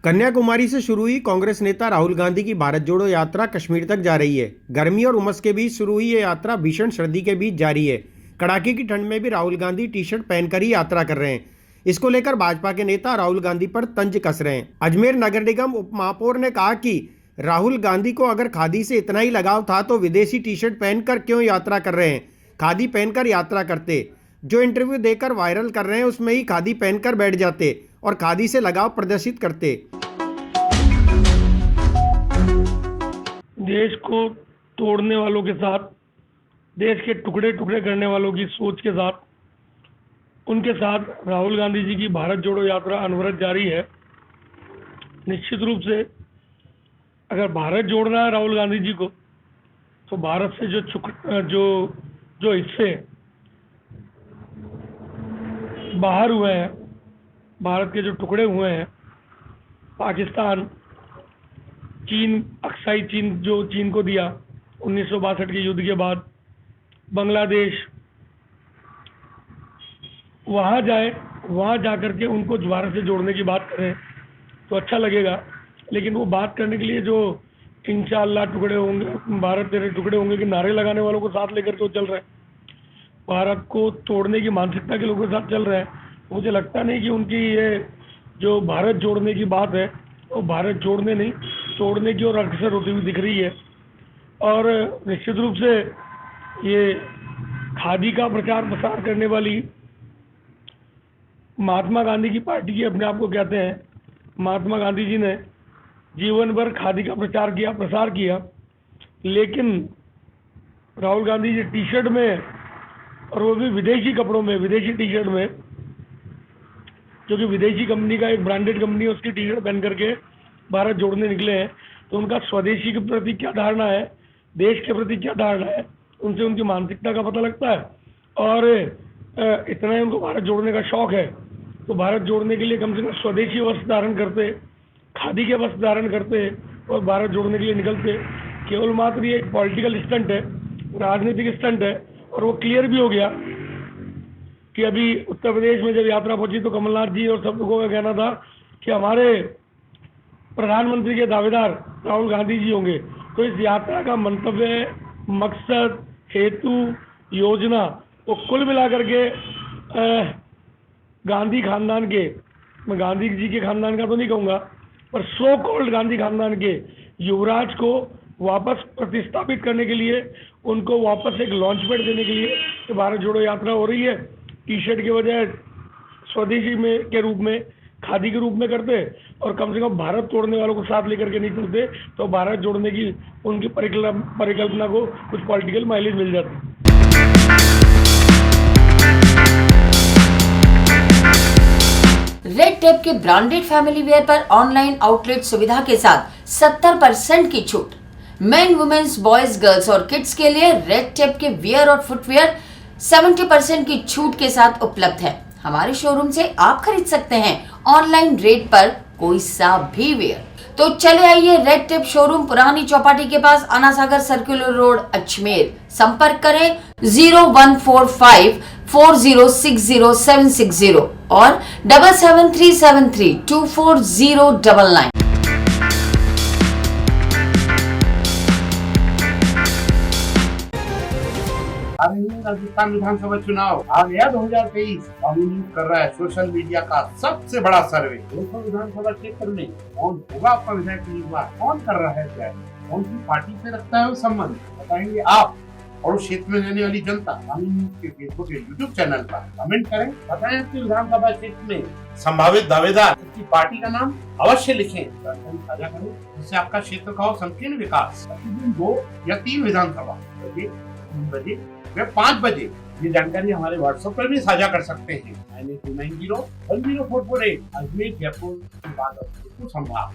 कन्याकुमारी से शुरू हुई कांग्रेस नेता राहुल गांधी की भारत जोड़ो यात्रा कश्मीर तक जा रही है। गर्मी और उमस के बीच शुरू हुई ये यात्रा भीषण सर्दी के बीच जारी है। कड़ाके की ठंड में भी राहुल गांधी टी शर्ट पहनकर ही यात्रा कर रहे हैं। इसको लेकर भाजपा के नेता राहुल गांधी पर तंज कस रहे हैं। अजमेर नगर निगम उप महापौर ने कहा कि राहुल गांधी को अगर खादी से इतना ही लगाव था तो विदेशी टी शर्ट पहनकर क्यों यात्रा कर रहे हैं। खादी पहनकर यात्रा करते, जो इंटरव्यू देकर वायरल कर रहे हैं उसमें ही खादी पहनकर बैठ जाते और खादी से लगाव प्रदर्शित करते। देश को तोड़ने वालों के साथ, देश के टुकड़े टुकड़े करने वालों की सोच के साथ, उनके साथ राहुल गांधी जी की भारत जोड़ो यात्रा अनवरत जारी है। निश्चित रूप से अगर भारत जोड़ना है राहुल गांधी जी को, तो भारत से जो हिस्से बाहर हुए हैं, भारत के जो टुकड़े हुए हैं, पाकिस्तान, चीन, अक्साई चीन जो चीन को दिया 1962 के युद्ध के बाद, बांग्लादेश, वहाँ जाए, वहाँ जा कर के उनको भारत से जोड़ने की बात करें तो अच्छा लगेगा। लेकिन वो बात करने के लिए जो इंशाअल्लाह टुकड़े होंगे, भारत तेरे टुकड़े होंगे कि नारे लगाने वालों को साथ लेकर तो चल रहे हैं, भारत को तोड़ने की मानसिकता के लोगों के साथ चल रहे हैं। मुझे लगता नहीं कि उनकी ये जो भारत जोड़ने की बात है वो भारत जोड़ने नहीं, तोड़ने की और अग्रसर होती हुई दिख रही है। और निश्चित रूप से ये खादी का प्रचार प्रसार करने वाली महात्मा गांधी की पार्टी की अपने आप को कहते हैं, महात्मा गांधी जी ने जीवन भर खादी का प्रचार किया, प्रसार किया, लेकिन Rahul Gandhi G T shirt में, और वो भी विदेशी कपड़ों में, विदेशी टी शर्ट में, जो कि विदेशी कंपनी का एक ब्रांडेड कंपनी है, उसकी टी शर्ट पहन करके भारत जोड़ने निकले हैं। तो उनका स्वदेशी के प्रति क्या धारणा है, देश के प्रति क्या धारणा है, उनसे उनकी मानसिकता का पता लगता है। और इतना ही उनको भारत जोड़ने का शौक है, तो भारत जोड़ने के लिए कम से कम स्वदेशी वस्त्र धारण करते, खादी के वस्त्र धारण करते और भारत जोड़ने के लिए निकलते। केवल मात्र ये एक पॉलिटिकल स्टंट है, राजनीतिक स्टंट है। और वो क्लियर भी हो गया कि अभी उत्तर प्रदेश में जब यात्रा पहुंची तो कमलनाथ जी और सब लोगों का कहना था कि हमारे प्रधानमंत्री के दावेदार राहुल गांधी जी होंगे। तो इस यात्रा का मंतव्य, मकसद, हेतु, योजना वो कुल मिलाकर के गांधी खानदान के, मैं गांधी जी के खानदान का तो नहीं कहूँगा, पर सो कॉल्ड गांधी खानदान के युवराज को वापस प्रतिस्थापित करने के लिए, उनको वापस एक लॉन्च पैड देने के लिए तो भारत जोड़ो यात्रा हो रही है। टी शर्ट के बजाय स्वदेशी में के रूप में, खादी के रूप में करते और कम से कम भारत तोड़ने वालों को साथ लेकर के नहीं चलते, तो भारत जोड़ने की उनकी परिकल्पना को कुछ पॉलिटिकल माइलेज मिल जाता। रेड टेप के ब्रांडेड फैमिली वेयर पर ऑनलाइन आउटलेट सुविधा के साथ 70% की छूट। मेन, वुमेन्स, बॉयज, गर्ल्स और किड्स के लिए रेड टेप के वियर और फुटवेयर 70% की छूट के साथ उपलब्ध है। हमारे शोरूम से आप खरीद सकते हैं ऑनलाइन रेट पर कोई सा भी वेयर। तो चले आइए रेड टेप शोरूम, पुरानी चौपाटी के पास, अन्ना सागर सर्कुलर रोड, अजमेर। संपर्क करें 0145 4060 और 7737324099। राजस्थान विधानसभा चुनाव आ गया 2023। डोमिनेट कर रहा है सोशल मीडिया का सबसे बड़ा सर्वे। 200 विधानसभा क्षेत्र में कौन होगा आपका विधायक उम्मीदवार, कौन कर रहा है तैयारी, कौन सी पार्टी से रखता है वो संबंध, बताएंगे आप और उस क्षेत्र में रहने वाली जनता। के फेसबुक या यूट्यूब चैनल पर कमेंट करें, बताएं आपके विधानसभा क्षेत्र में संभावित दावेदार की पार्टी का नाम अवश्य लिखें, साझा करें, जिससे आपका क्षेत्र का हो संकीर्ण विकास। 2 या 3 विधानसभा, 3 बजे या 5 बजे ये जानकारी हमारे व्हाट्सएप पर भी साझा कर सकते हैं। 9829010448 अजमेर, जयपुर, संभाग।